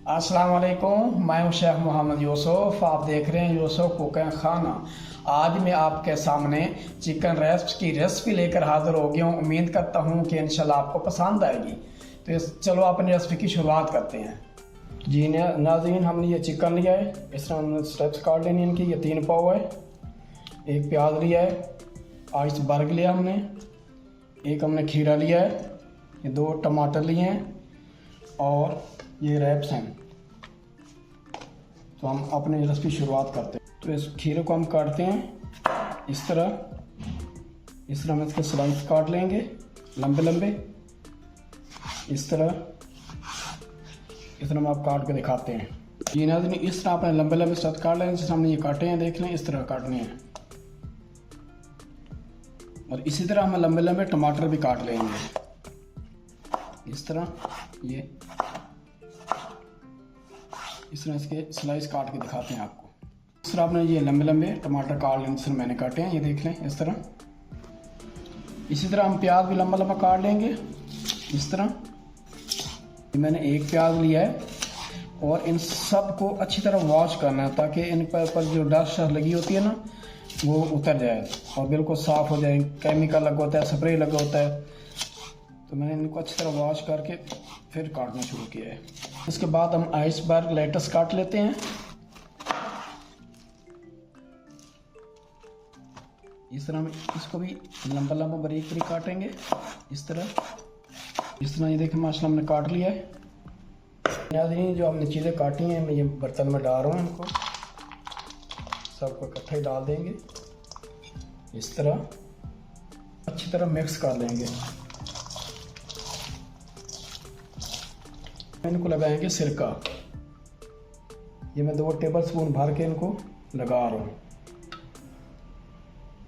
अस्सलाम वालेकुम, मैं हूं शेख मोहम्मद यूसुफ। आप देख रहे हैं यूसुफ कुकिंग खाना। आज मैं आपके सामने चिकन रेस्ट की रेसिपी लेकर हाजिर हो गया हूं। उम्मीद करता हूं कि इंशाल्लाह आपको पसंद आएगी। तो चलो अपनी रेसिपी की शुरुआत करते हैं। जी नाज़रीन, हमने ये चिकन लिया है। इस तरह हमने स्टेप्स काट लेनी इनकी। ये 3 पाव है, एक प्याज लिया है, आइसबर्ग लिया हमने, एक हमने खीरा लिया है, ये 2 टमाटर लिए हैं और ये रैप्स हैं। तो हम अपनी रेसिपी शुरुआत करते हैं। तो इस खीरे को हम काटते हैं इस तरह हम इसके स्लाइस काट लेंगे लंबे लंबे। इस तरह हम आप काट के दिखाते हैं। ये नाज़रीन, इस तरह आपने लंबे लंबे स्लाइस काट लेंगे। जैसे हमने ये काटे हैं, देख लें, इस तरह काटने हैं। और इसी तरह हम लंबे लंबे टमाटर भी काट लेंगे इस तरह। इस तरह इसके स्लाइस काट के दिखाते हैं आपको। इस तरह आपने ये लंबे लंबे टमाटर काट लें, जिस तरह मैंने काटे हैं, ये देख लें इस तरह। इसी तरह हम प्याज भी लंबा लंबा काट लेंगे इस तरह। मैंने एक प्याज लिया है और इन सब को अच्छी तरह वॉश करना है ताकि इन पर जो डस्ट लगी होती है ना, वो उतर जाए और बिल्कुल साफ़ हो जाए। केमिकल लगा होता है, स्प्रे लगा होता है। तो मैंने इनको अच्छी तरह वॉश करके फिर काटना शुरू किया है। इसके बाद हम आइसबर्ग लेटस काट लेते हैं। इस तरह हम इसको भी लंबा लंबा बारीक बारीक काटेंगे इस तरह। ये देखें, माशाल्लाह हमने काट लिया है। नाज़रीन, जो हमने चीज़ें काटी हैं, मैं ये बर्तन में डाल रहा हूँ। इनको सबको इकट्ठा ही डाल देंगे इस तरह। अच्छी तरह मिक्स कर लेंगे। इनको लगाएंगे सिरका। ये मैं 2 टेबल स्पून भर के इनको लगा रहा हूँ।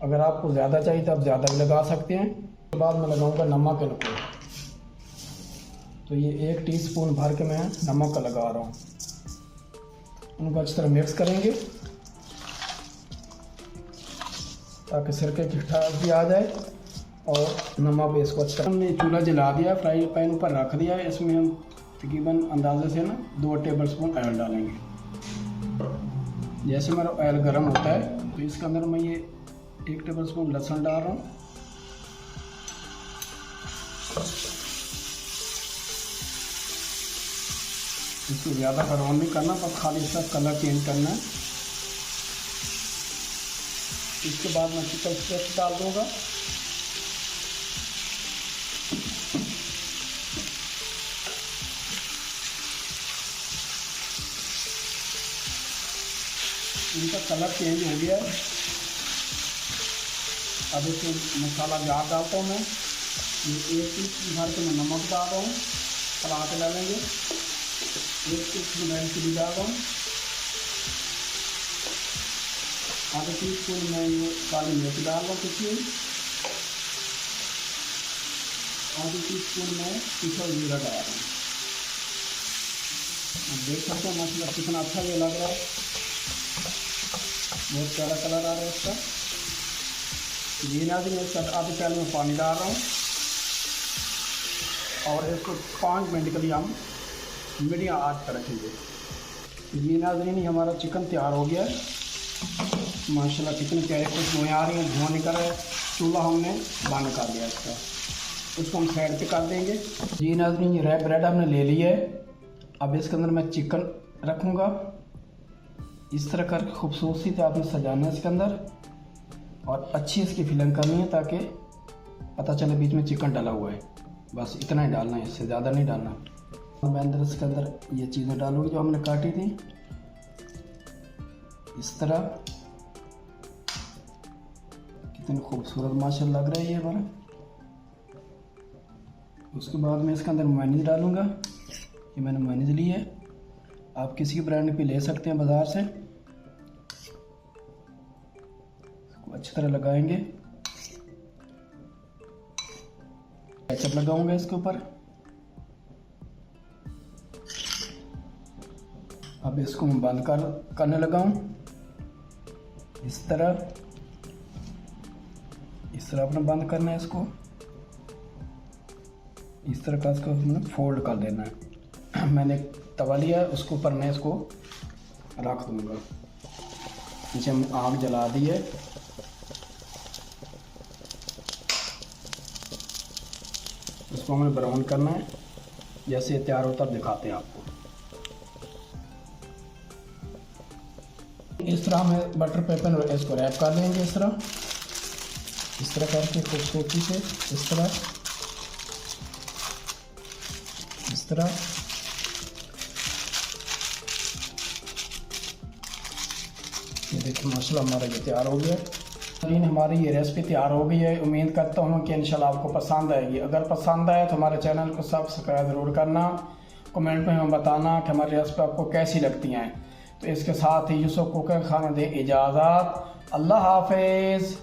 अगर आपको ज़्यादा चाहिए तो आप ज़्यादा भी लगा सकते हैं। उसके बाद मैं लगाऊंगा नमक इनको। तो ये 1 टीस्पून भर के मैं नमक का लगा रहा हूँ। उनको अच्छी तरह मिक्स करेंगे ताकि सिरके की खटास भी आ जाए और नमक भी इसको अच्छा। हमने चूल्हा जला दिया, फ्राई पैन ऊपर रख दिया है। इसमें हम तकरीबन अंदाजे से ना 2 टेबल स्पून ऑयल डालेंगे। जैसे मेरा ऑयल गर्म होता है तो इसके अंदर मैं ये 1 टेबल स्पून लहसुन डाल रहा हूँ। इसको ज़्यादा ब्राउन नहीं करना, बस खाली इसका कलर चेंज करना है। इसके बाद मैं चिकन स्टेक्स डाल दूँगा। इनका कलर चेंज हो गया है। अब इसमें मसाला जार डालता हूँ मैं। ये 1 टीस्पून भर के मैं नमक डाल रहा हूँ, चला के डालेंगे। 1 टीस्पून रेड चिली डाल रहा हूँ। आधा टीस्पून मैं ये काली मिर्च डाल रहा हूँ कुछ। आधी टीस्पून में पिसा जीरा डाल रहा हूँ। आप देख सकते हैं मसाला कितना अच्छा ये लग रहा है। बहुत प्यारा कलर आ रहा है इसका। ये नाज़रीन, इसका आधे पैन में पानी डाल रहा हूँ और इसको 5 मिनट के लिए हम मीडियम आंच पर रखेंगे। ये नाज़रीन, हमारा चिकन तैयार हो गया है। माशाल्लाह कितनी प्यारी खुशबू आ रही है, धुआं निकल रहा है। चूल्हा हमने बंद कर दिया इसका। इसको हम साइड पे कर देंगे। ये नाज़रीन, ये रैप ब्रेड हमने ले लिया है। अब इसके अंदर मैं चिकन रखूँगा। इस तरह कर खूबसूरती से आपने सजाना है इसके अंदर और अच्छी इसकी फिलिंग करनी है ताकि पता चले बीच में चिकन डाला हुआ है। बस इतना ही डालना है, इससे ज़्यादा नहीं डालना। मैं अंदर इसके अंदर ये चीज़ें डालूँगी जो हमने काटी थी इस तरह। कितनी खूबसूरत माशाल्लाह लग रहा है ये हमारा। उसके बाद मैं इसके अंदर मेयोनीज डालूँगा। ये मैंने मेयोनीज ली है, आप किसी ब्रांड भी ले सकते हैं बाज़ार से। इसको अच्छी तरह लगाएंगे। केचप लगाऊंगा इसके ऊपर। अब इसको मैं बंद करने लगाऊं इस तरह अपने बंद करना है इसको। इस तरह का इसको हमने फोल्ड कर देना है। मैंने तवा लिया है, उसके ऊपर मैं इसको रख दूँगा। नीचे हम आग जला दी है। इसको हमें ब्राउन करना है। जैसे तैयार होता है दिखाते हैं आपको। इस तरह हमें बटर पेपर इसको रैप कर लेंगे। इस तरह करके खूबसूरती से इस तरह ये देखिए माशाल्लाह हमारा ये तैयार हो गया। हमारी ये रेसिपी तैयार हो गई है। उम्मीद करता हूँ कि इंशाल्लाह आपको पसंद आएगी। अगर पसंद आए तो हमारे चैनल को सब्सक्राइब ज़रूर करना। कमेंट में हमें बताना कि हमारी रेसिपी आपको कैसी लगती हैं। तो इसके साथ ही यूसुफ कुकर खाना दे इजाज़त। अल्लाह हाफिज़।